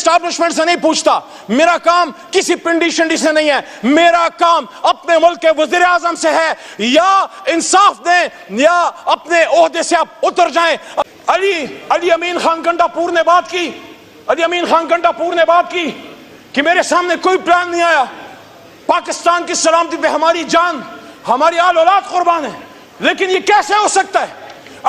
Establishment سے نہیں پوچھتا، میرا کام کسی پنڈی شنڈی سے نہیں ہے، میرا کام اپنے ملک کے وزیر اعظم سے ہے، یا انصاف دیں یا اپنے عہدے سے آپ اتر جائیں۔ علی امین خان گنڈا پور نے بات کی، علی امین خان گنڈا پور نے بات کی کہ میرے سامنے کوئی پلان نہیں آیا، پاکستان کی سلامتی پہ ہماری جان ہماری آل اولاد قربان ہے، لیکن یہ کیسے ہو سکتا ہے؟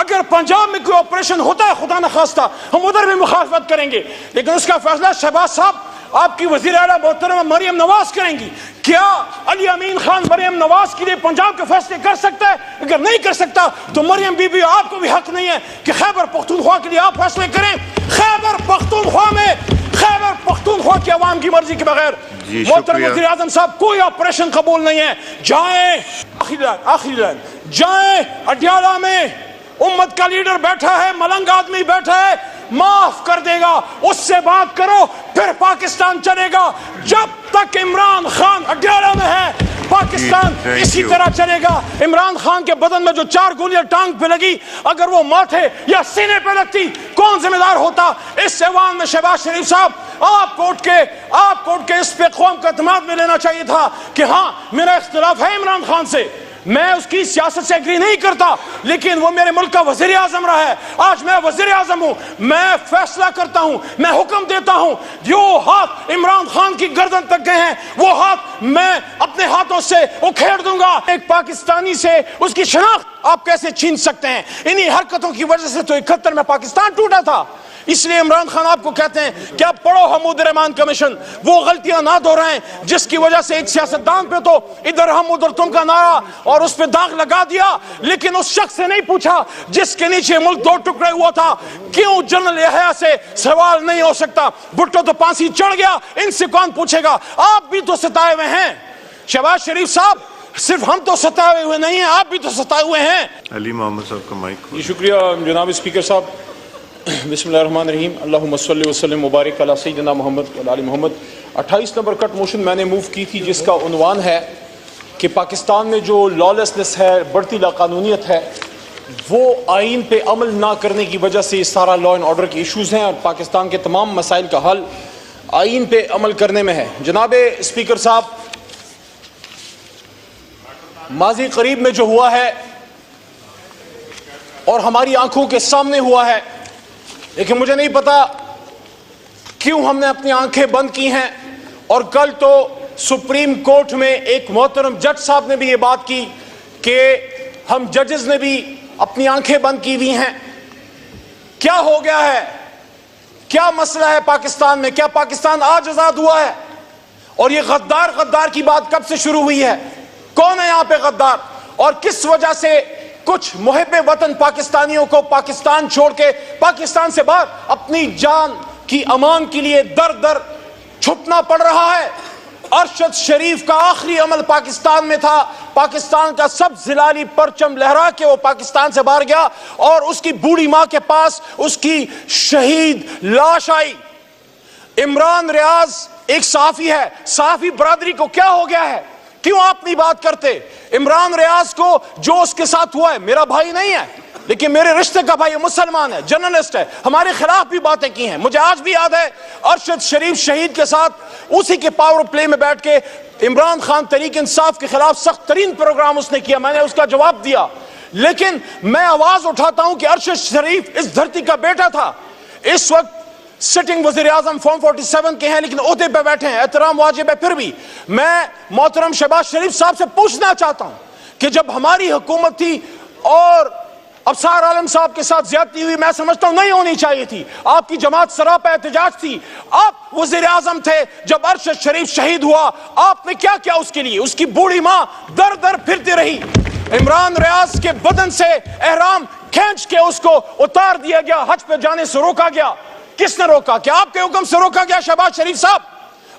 اگر پنجاب میں کوئی آپریشن ہوتا ہے خدا نخواستہ ہم ادھر بھی مخالفت کریں گے، لیکن اس کا فیصلہ شہباز صاحب آپ کی وزیر اعلیٰ محترمہ مریم نواز کریں گی۔ کیا علی امین خان مریم نواز کے لیے پنجاب کے فیصلے کر سکتا ہے؟ اگر نہیں کر سکتا تو مریم بی بی آپ کو بھی حق نہیں ہے کہ خیبر پختونخوا کے لیے آپ فیصلے کریں۔ خیبر پختونخوا میں خیبر پختونخوا کی عوام کی مرضی کے بغیر محترم وزیر اعظم صاحب کوئی آپریشن قبول نہیں ہے۔ جائیں آخری لائن جائیں اڈیالہ میں امت کا لیڈر بیٹھا ہے، ملنگ آدمی بیٹھا ہے، معاف کر دے گا، اس سے بات کرو پھر پاکستان چلے گا۔ جب تک عمران خان اڈیالہ میں ہے پاکستان اسی طرح چلے گا۔ عمران خان کے بدن میں جو 4 گولیاں ٹانگ پہ لگی اگر وہ ماتھے یا سینے پہ لگتی کون ذمہ دار ہوتا؟ اس ایوان میں شہباز شریف صاحب آپ کو اٹھ کے اس پہ قوم کا اعتماد میں لینا چاہیے تھا کہ ہاں میرا اختلاف ہے عمران خان سے، میں اس کی سیاست سے ایگری نہیں کرتا، لیکن وہ میرے ملک کا وزیر اعظم رہا ہے، آج میں وزیر اعظم ہوں، میں فیصلہ کرتا ہوں، میں حکم دیتا ہوں۔ جو ہاتھ عمران خان کی گردن تک گئے ہیں وہ ہاتھ میں اپنے ہاتھوں سے اکھیڑ دوں گا۔ ایک پاکستانی سے اس کی شناخت آپ کیسے چھین سکتے ہیں؟ انہی حرکتوں کی وجہ سے تو 71 میں پاکستان ٹوٹا تھا۔ اس لیے عمران خان آپ کو کہتے ہیں کہ آپ پڑھو حمود الرحمان کمیشن، وہ غلطیاں نہ دہرائیں جس کی وجہ سے ایک سیاستدان پہ تو ادھر ہم ادھر تم کا نعرہ اور اس پہ داغ لگا دیا، لیکن اس شخص سے نہیں پوچھا جس کے نیچے ملک 2 ٹکڑے ہوا تھا۔ کیوں جنرل یحییٰ سے سوال نہیں ہو سکتا؟ بھٹو تو پھانسی چڑھ گیا، ان سے کون پوچھے گا؟ آپ بھی تو ستائے ہوئے ہیں شہباز شریف صاحب، صرف ہم تو ستائے ہوئے نہیں ہیں، آپ بھی تو ستائے ہوئے ہیں۔ علی محمد صاحب کا مائک۔ جی شکریہ جناب اسپیکر صاحب۔ بسم اللہ الرحمن الرحیم، اللہم صلی وسلم مبارک علی سیدنا محمد و آل محمد۔ 28 نمبر کٹ موشن میں نے موو کی تھی جس کا عنوان ہے کہ پاکستان میں جو لالیسنس ہے، بڑھتی لاقانونیت ہے، وہ آئین پہ عمل نہ کرنے کی وجہ سے اس سارا لا اینڈ آرڈر کے ایشوز ہیں، اور پاکستان کے تمام مسائل کا حل آئین پہ عمل کرنے میں ہے۔ جناب اسپیکر صاحب، ماضی قریب میں جو ہوا ہے اور ہماری آنکھوں کے سامنے ہوا ہے، لیکن مجھے نہیں پتا کیوں ہم نے اپنی آنکھیں بند کی ہیں، اور کل تو سپریم کورٹ میں ایک محترم جج صاحب نے بھی یہ بات کی کہ ہم ججز نے بھی اپنی آنکھیں بند کی ہوئی ہیں۔ کیا ہو گیا ہے؟ کیا مسئلہ ہے پاکستان میں؟ کیا پاکستان آج آزاد ہوا ہے؟ اور یہ غدار کی بات کب سے شروع ہوئی ہے؟ کون ہے یہاں پہ غدار؟ اور کس وجہ سے کچھ محب وطن پاکستانیوں کو پاکستان چھوڑ کے پاکستان سے باہر اپنی جان کی امان کے لیے در چھپنا پڑ رہا ہے؟ ارشد شریف کا آخری عمل پاکستان میں تھا، پاکستان کا سب زلالی پرچم لہرا کے وہ پاکستان سے باہر گیا، اور اس کی بوڑھی ماں کے پاس اس کی شہید لاش آئی۔ عمران ریاض ایک صحافی ہے، صحافی برادری کو کیا ہو گیا ہے؟ کیوں آپ نہیں بات کرتے؟ عمران ریاض کو جو اس کے ساتھ ہوا ہے، میرا بھائی نہیں ہے لیکن میرے رشتے کا بھائی ہے، مسلمان ہے، جرنلسٹ ہے، ہمارے خلاف بھی باتیں کی ہیں۔ مجھے آج بھی یاد ہے ارشد شریف شہید کے ساتھ اسی کے پاور پلے میں بیٹھ کے عمران خان تحریک انصاف کے خلاف سخت ترین پروگرام اس نے کیا، میں نے اس کا جواب دیا، لیکن میں آواز اٹھاتا ہوں کہ ارشد شریف اس دھرتی کا بیٹا تھا، اس وقت سٹنگ وزیر اعظم فارم 47 کے ہیں لیکن عہدے پہ بیٹھے ہیں، احترام واجب ہے۔ پھر بھی میں محترم شہباز شریف صاحب سے پوچھنا چاہتا ہوں کہ جب ہماری حکومت تھی اور ابصار عالم صاحب کے ساتھ زیادتی ہوئی، میں سمجھتا ہوں نہیں ہونی چاہیے تھی، آپ کی جماعت سراپا احتجاج تھی، آپ وزیر اعظم تھے جب ارشد شریف شہید ہوا، آپ نے کیا کیا اس کے لیے؟ اس کی بوڑھی ماں در پھرتی رہی، عمران ریاض کے بدن سے احرام کھینچ کے اس کو اتار دیا گیا، حج پہ جانے سے روکا گیا۔ کس نے روکا؟ کیا آپ کے حکم سے روکا گیا شہباز شریف صاحب؟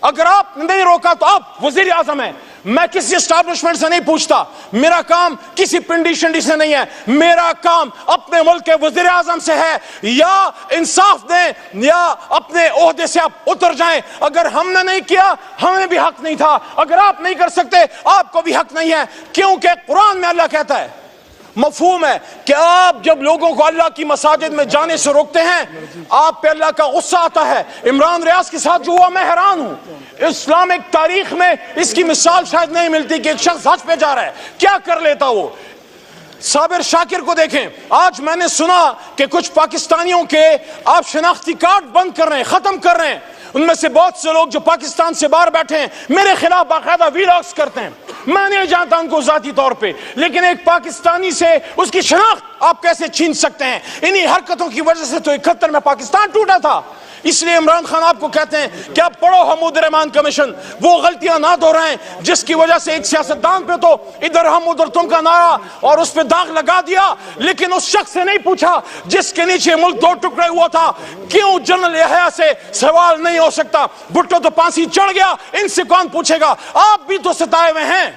اگر آپ نہیں روکا تو آپ وزیر اعظم ہیں۔ میں کسی اسٹیبلشمنٹ سے نہیں پوچھتا، میرا کام کسی پنڈی شنڈی سے نہیں ہے، میرا کام اپنے ملک کے وزیر اعظم سے ہے۔ یا انصاف دیں یا اپنے عہدے سے آپ اتر جائیں۔ اگر ہم نے نہیں کیا ہمیں بھی حق نہیں تھا، اگر آپ نہیں کر سکتے آپ کو بھی حق نہیں ہے، کیونکہ قرآن میں اللہ کہتا ہے مفہوم ہے کہ آپ جب لوگوں کو اللہ کی مساجد میں جانے سے روکتے ہیں آپ پہ اللہ کا غصہ آتا ہے. عمران ریاض کے ساتھ جو ہوا میں حیران ہوں. اسلامک تاریخ میں اس کی مثال شاید نہیں ملتی کہ ایک شخص حج پہ جا رہا ہے کیا کر لیتا وہ. صابر شاکر کو دیکھیں. آج میں نے سنا کہ کچھ پاکستانیوں کے آپ شناختی کارڈ بند کر رہے ہیں, ختم کر رہے ہیں. ان میں سے بہت سے لوگ جو پاکستان سے باہر بیٹھے ہیں میرے خلاف باقاعدہ ویلاگز کرتے ہیں. میں نہیں جانتا ان کو ذاتی طور پہ, لیکن ایک پاکستانی سے اس کی شناخت آپ کیسے چھین سکتے ہیں؟ انہی حرکتوں کی وجہ سے تو 71 میں پاکستان ٹوٹا تھا. اس لیے عمران خان آپ کو کہتے ہیں کہ آپ پڑھو حمود الرحمان کمیشن, وہ غلطیاں نہ دہرائیں جس کی وجہ سے ایک سیاستدان پہ تو ادھر ہم ادھر تم کا نعرہ اور اس پہ داغ لگا دیا, لیکن اس شخص سے نہیں پوچھا جس کے نیچے ملک 2 ٹکڑے ہوا تھا. کیوں جنرل یحییٰ سے سوال نہیں ہو سکتا؟ بھٹو تو پھانسی چڑھ گیا, ان سے کون پوچھے گا؟ آپ بھی تو ستائے ہوئے ہیں.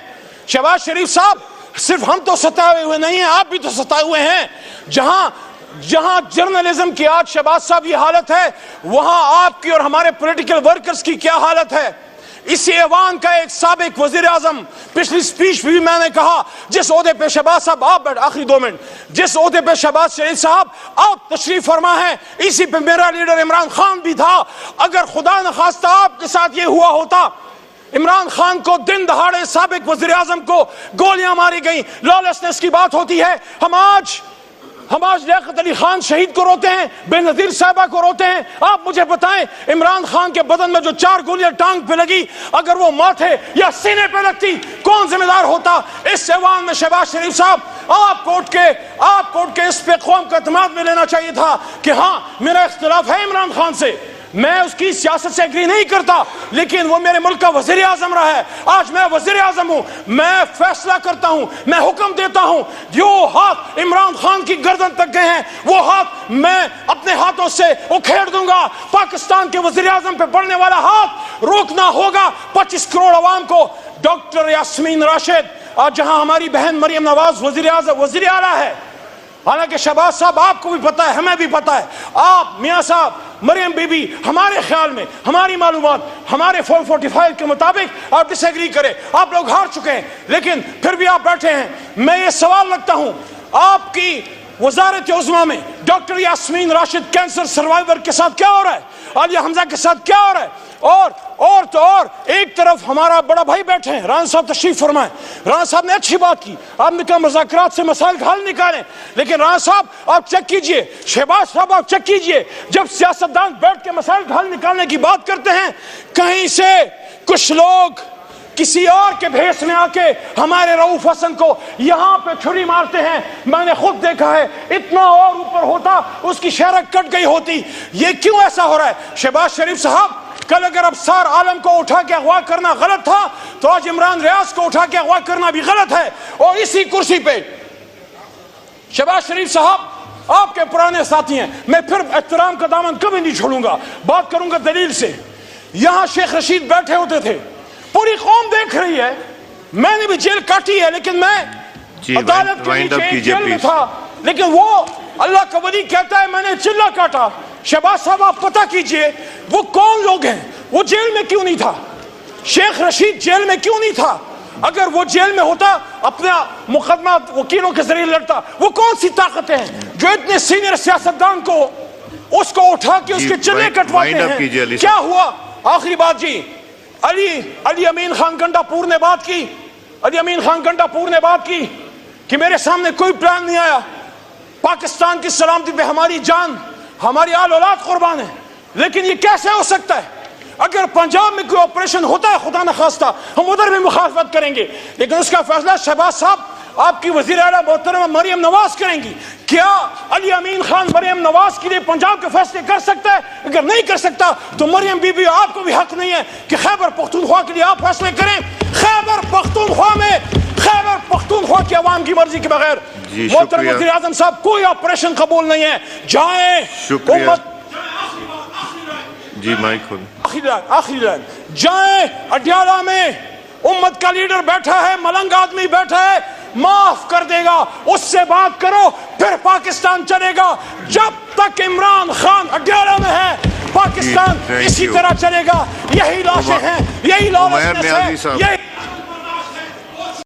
شہباز شریف صاحب, صرف ہم تو ستائے ہوئے نہیں ہیں, آپ بھی تو ستائے ہوئے ہیں. جہاں جرنلزم کی آج شہباز صاحب یہ حالت ہے, وہاں آپ کی اور ہمارے پولیٹیکل ورکرز کی کیا حالت ہے؟ اسی ایوان کا ایک سابق وزیر اعظم, پچھلی سپیچ بھی میں نے کہا, جس عہدے پہ شہباز صاحب آپ بیٹھ, آخری 2 منٹ, جس عہدے پہ شہباز شریف صاحب آپ تشریف فرما ہے, اسی پہ میرا لیڈر عمران خان بھی تھا. اگر خدا نخواستہ آپ کے ساتھ یہ ہوا ہوتا, عمران خان کو دن دہاڑے سابق وزیر اعظم کو گولیاں ماری گئیں, لالسنس کی بات ہوتی ہے. ہم آج لیاقت علی خان شہید کو روتے ہیں, بے نظیر صاحبہ کو روتے ہیں. آپ مجھے بتائیں عمران خان کے بدن میں جو 4 گولیاں ٹانگ پہ لگی, اگر وہ ماتھے یا سینے پہ لگتی کون ذمہ دار ہوتا؟ اس ایوان میں شہباز شریف صاحب آپ کوٹ کے اس پہ قوم کا اعتماد میں لینا چاہیے تھا کہ ہاں میرا اختلاف ہے عمران خان سے, میں اس کی سیاست سے ایگری نہیں کرتا, لیکن وہ میرے ملک کا وزیر اعظم رہا ہے. آج میں وزیر اعظم ہوں, میں فیصلہ کرتا ہوں, میں حکم دیتا ہوں. جو ہاتھ عمران خان کی گردن تک گئے ہیں وہ ہاتھ میں اپنے ہاتھوں سے اکھیڑ دوں گا. پاکستان کے وزیر اعظم پہ پڑنے والا ہاتھ روکنا ہوگا. 25 کروڑ عوام کو. ڈاکٹر یاسمین راشد, آج جہاں ہماری بہن مریم نواز وزیر اعلیٰ ہے, حالانکہ شہباز صاحب آپ کو بھی پتا ہے, ہمیں بھی پتا ہے, آپ میاں صاحب, مریم بی بی, ہمارے خیال میں, ہماری معلومات, ہمارے 445 کے مطابق آپ ڈس ایگری کریں, آپ لوگ ہار چکے ہیں, لیکن پھر بھی آپ بیٹھے ہیں. میں یہ سوال رکھتا ہوں, آپ کی وزارت عظمیٰ میں doctor Yasmin Rashid cancer survivor کے ساتھ کیا ہو رہا ہے؟ عالیہ حمزہ کے ساتھ کیا ہو رہا ہے؟ اور ایک طرف ہمارا بڑا بھائی بیٹھے ہیں, رانا صاحب تشریف فرمائیں. رانا صاحب نے اچھی بات کی, آپ نے کہا مذاکرات سے مسائل کا حل نکالیں, لیکن رانا صاحب آپ چیک کیجئے, شہباز صاحب آپ چیک کیجئے, جب سیاستدان بیٹھ کے مسائل کا حل نکالنے کی بات کرتے ہیں, کہیں سے کچھ لوگ کسی اور کے بھیس میں آ کے ہمارے رؤوف حسن کو یہاں پہ چھری مارتے ہیں. میں نے خود دیکھا ہے, اتنا اور اوپر ہوتا اس کی شہرت کٹ گئی ہوتی. یہ کیوں ایسا ہو رہا ہے؟ شہباز شریف صاحب, کل اگر ابصار عالم کو اٹھا کے اغوا کرنا غلط تھا تو آج عمران ریاض کو اٹھا کے اغوا کرنا بھی غلط ہے. اور اسی کرسی پہ شہباز شریف صاحب آپ کے پرانے ساتھی ہیں, میں پھر احترام کا دامن کبھی نہیں چھوڑوں گا, بات کروں گا دلیل سے. یہاں شیخ رشید بیٹھے ہوتے تھے, پوری قوم دیکھ رہی ہے, میں نے بھی جیل کاٹی ہے, لیکن میں عدالت کے نیچے جیل میں تھا, لیکن وہ اللہ کا ولی کہتا ہے میں نے چلا کاٹا. شہباز صاحب آپ پتہ کیجئے وہ کون لوگ ہیں, وہ جیل میں کیوں نہیں تھا؟ شیخ رشید جیل میں کیوں نہیں تھا؟ اگر وہ جیل میں ہوتا اپنا مقدمہ وکیلوں کے ذریعے لڑتا. وہ کون سی طاقتیں ہیں جو اتنے سینئر سیاستدان کو اس کو اٹھا کے اس کے چلے کٹواتے ہیں؟ کیا ہوا؟ آخری بات جی, علی امین خان گنڈا پور نے بات کی, علی امین خان گنڈا پور نے بات کی کہ میرے سامنے کوئی پلان نہیں آیا, پاکستان کی سلامتی پہ ہماری جان, ہماری آل اولاد قربان ہے. لیکن یہ کیسے ہو سکتا ہے؟ اگر پنجاب میں کوئی آپریشن ہوتا ہے خدا نخواستہ ہم ادھر بھی مخالفت کریں گے, لیکن اس کا فیصلہ شہباز صاحب آپ کی وزیر اعلیٰ محترمہ مریم نواز کریں گی. کیا علی امین خان مریم نواز کے لیے پنجاب کے فیصلے کر سکتا ہے؟ اگر نہیں کر سکتا تو مریم بی بی آپ کو بھی حق نہیں ہے کہ خیبر پختونخوا کے لیے آپ فیصلے کریں. خیبر پختونخوا کی عوام کی مرضی کے بغیر محترم وزیر اعظم صاحب کوئی آپریشن قبول نہیں ہے. جائیں امت, جی مائک کھول, آخری لائن, جائیں اڈیالہ میں امت کا لیڈر بیٹھا ہے, ملنگ آدمی بیٹھا ہے, معاف کر دے گا, اس سے بات کرو, پھر پاکستان چلے گا. جب تک عمران خان اڈیالہ میں ہے پاکستان اسی طرح چلے گا. یہی لاشیں ہیں, یہی لالچ ہے, یہی